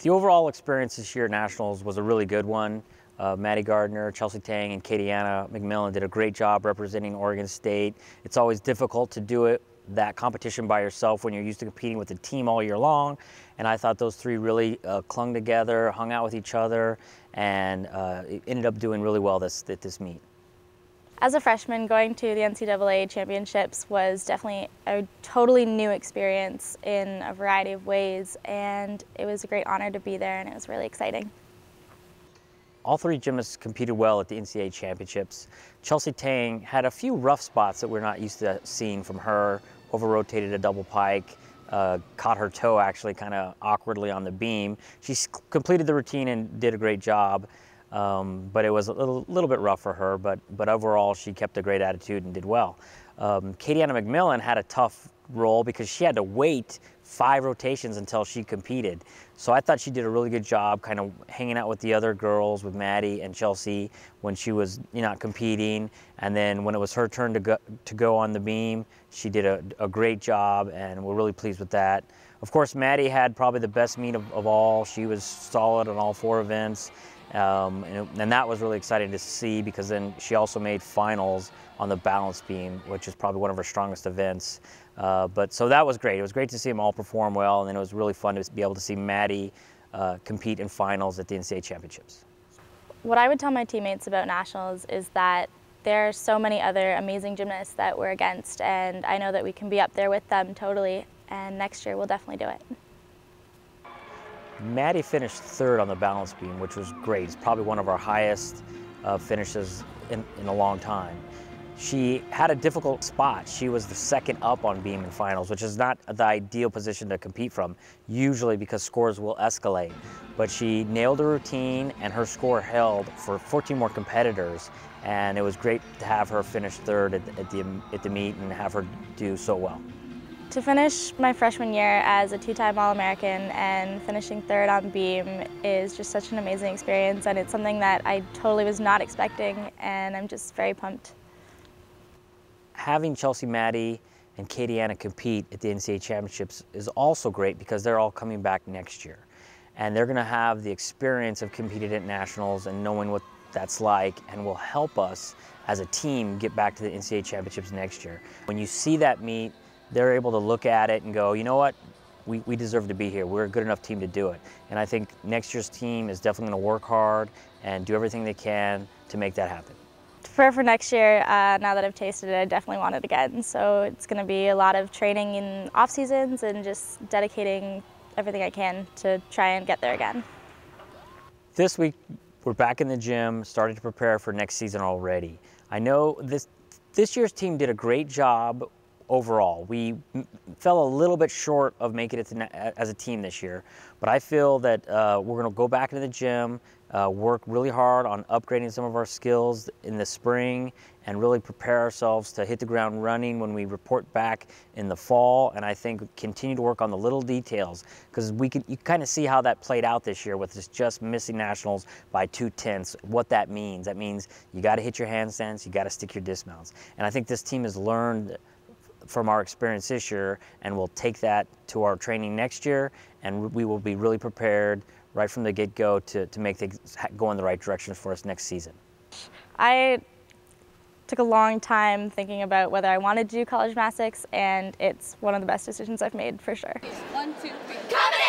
The overall experience this year at Nationals was a really good one. Maddie Gardiner, Chelsea Tang, and Katiana McMillan did a great job representing Oregon State. It's always difficult to do that competition by yourself when you're used to competing with a team all year long. And I thought those three really clung together, hung out with each other, and it ended up doing really well this meet. As a freshman, going to the NCAA Championships was definitely a totally new experience in a variety of ways, and it was a great honor to be there, and it was really exciting. All three gymnasts competed well at the NCAA Championships. Chelsea Tang had a few rough spots that we're not used to seeing from her. Over-rotated a double pike, caught her toe actually kind of awkwardly on the beam. She completed the routine and did a great job. But it was a little bit rough for her, but overall she kept a great attitude and did well. Katiana McMillan had a tough role because she had to wait 5 rotations until she competed. So I thought she did a really good job kind of hanging out with the other girls, with Maddie and Chelsea when she was not competing. And then when it was her turn to go on the beam, she did a great job, and we're really pleased with that. Of course, Maddie had probably the best meet of all. She was solid on all 4 events. And that was really exciting to see, because then she also made finals on the balance beam, which is probably one of her strongest events. So that was great. It was great to see them all perform well, and then it was really fun to be able to see Maddie compete in finals at the NCAA Championships. What I would tell my teammates about Nationals is that there are so many other amazing gymnasts that we're against, and I know that we can be up there with them totally, and next year we'll definitely do it. Maddie finished 3rd on the balance beam, which was great. It's probably one of our highest finishes in a long time. She had a difficult spot. She was the 2nd up on beam in finals, which is not the ideal position to compete from, usually because scores will escalate. But she nailed the routine, and her score held for 14 more competitors, and it was great to have her finish 3rd at the meet and have her do so well. To finish my freshman year as a 2-time All-American and finishing 3rd on beam is just such an amazing experience, and it's something that I totally was not expecting, and I'm just very pumped. Having Chelsea, Maddie, and Katiana compete at the NCAA Championships is also great because they're all coming back next year. And they're going to have the experience of competing at Nationals and knowing what that's like, and will help us as a team get back to the NCAA Championships next year. When you see that meet, they're able to look at it and go, you know what, we deserve to be here. We're a good enough team to do it. And I think next year's team is definitely going to work hard and do everything they can to make that happen. For next year, now that I've tasted it, I definitely want it again. So it's going to be a lot of training in off seasons and just dedicating everything I can to try and get there again. This week, we're back in the gym, starting to prepare for next season already. I know this year's team did a great job overall. We fell a little bit short of making it as a team this year, but I feel that we're going to go back into the gym, work really hard on upgrading some of our skills in the spring, and really prepare ourselves to hit the ground running when we report back in the fall. And I think continue to work on the little details, because you kind of see how that played out this year with just missing Nationals by 2/10. What that means you got to hit your handstands, you got to stick your dismounts. And I think this team has learned from our experience this year, and we'll take that to our training next year, and we will be really prepared right from the get-go to make things go in the right direction for us next season. I took a long time thinking about whether I wanted to do college gymnastics, and it's one of the best decisions I've made for sure. 1, 2, 3, got it!